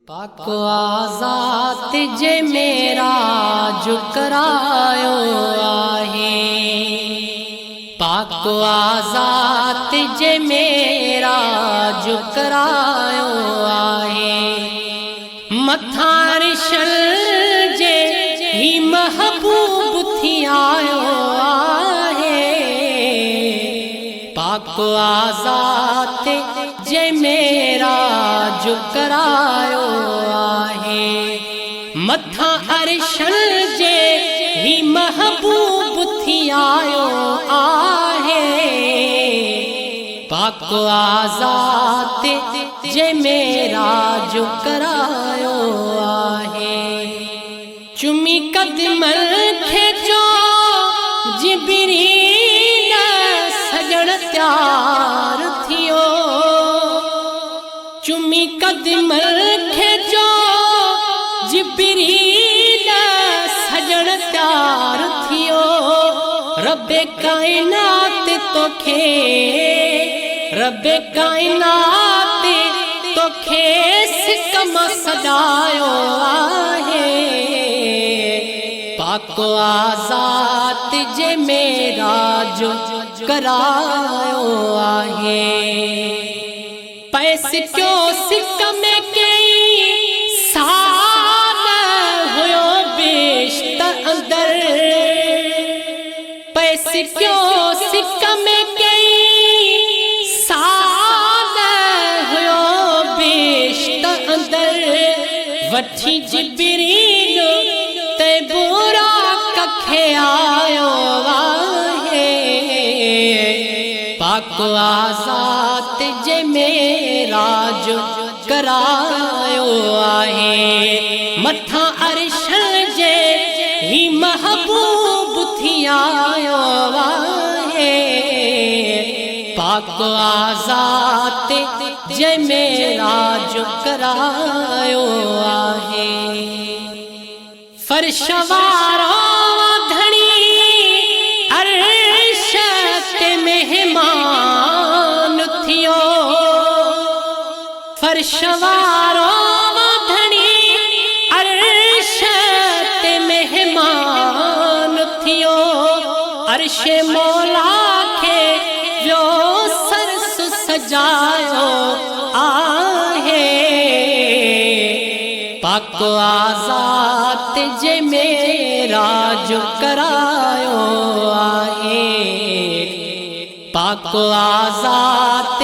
पाक आज़ाद जे मेरा जो करायो आहे। पाक आज़ाद जे मेरा जो करायो आहे। मथा रिशल जे ही महबूब थी आयो आहे। पाक आज़ाद जे मेरा जो करायो आहे। मथा अर्शल जे ही महबूब थी आयो आहे। पाक आज़ाद जे मेरा जो करायो आहे। चुमी कदमल खे जो जिबरील सजण त्यार थियो। चुमी कदमल खे जो जिबरील सजण त्यार थियो। रब्बे कायनात तोखे, रब्बे कायनात तोखे सिकम सजायो आहे। पाक आज़ाद जे मेरा जो करायो आहे। पैस क्यों सिकम कई साल हुयो बेश्त अंदर। पैस क्यों सिकम कई साल हुयो बेश्त अंदर। वठी जिबरील ते बुरा कखे आयो आहे। पाक आज़ाद जे मेरा जो करायो आहे। मथा अर्शल जे ही महबूब थी आयो आहे। पाक आज़ाद जे मेरा जो करायो आहे। फर्श वारो धणी अर्श ते मेहमान थियो। फर्श वारो धणी अर्श ते मेहमान थियो। अर्श मौला खे वियो सरस सजायो आहे। पाक आज़ाद जे मेरा जो करायो आहे। पाक आज़ाद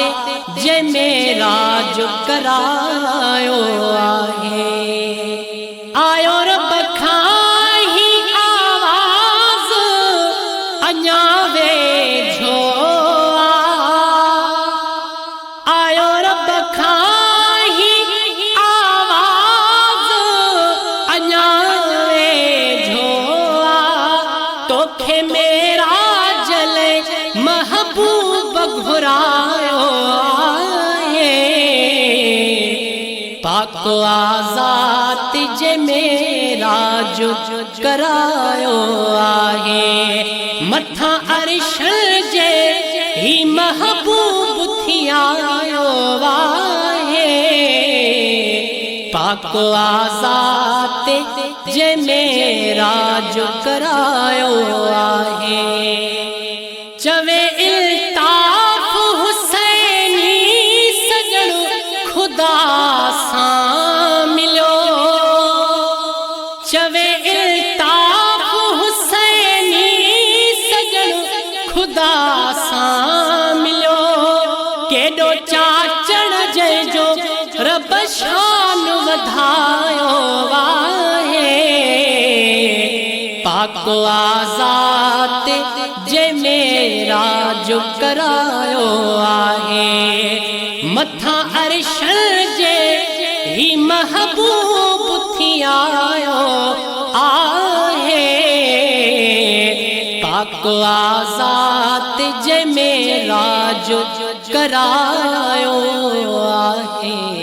जे मेरा जो करायो आहे। आयो रब खां ही आवाज़ अञा वेझो आयो रब खां ही आवाज़ अञा वेझो तोखे मेरा जले महबूब घुरायो आहे। पाक आज़ाद जे मेरा जो करायो आहे। मथा अर्शल जे ही महबूब थी आयो आहे। पाक आज़ाद जे मेरा जो करायो आहे। चवे इल्ताफ हुसैनी सजण खुदा सां मिलो। चवे इल्ताफ हुसैनी सजण खुदा सां मिलो। केॾो चाचण जंहिंजो रब शान वधायो आहे। पाक आज़ाद जे मेरा जो करायो आहे। मथा अर्शल जे ही महबूब थी आयो आहे। पाक आज़ाद जे मेरा जो करायो आहे।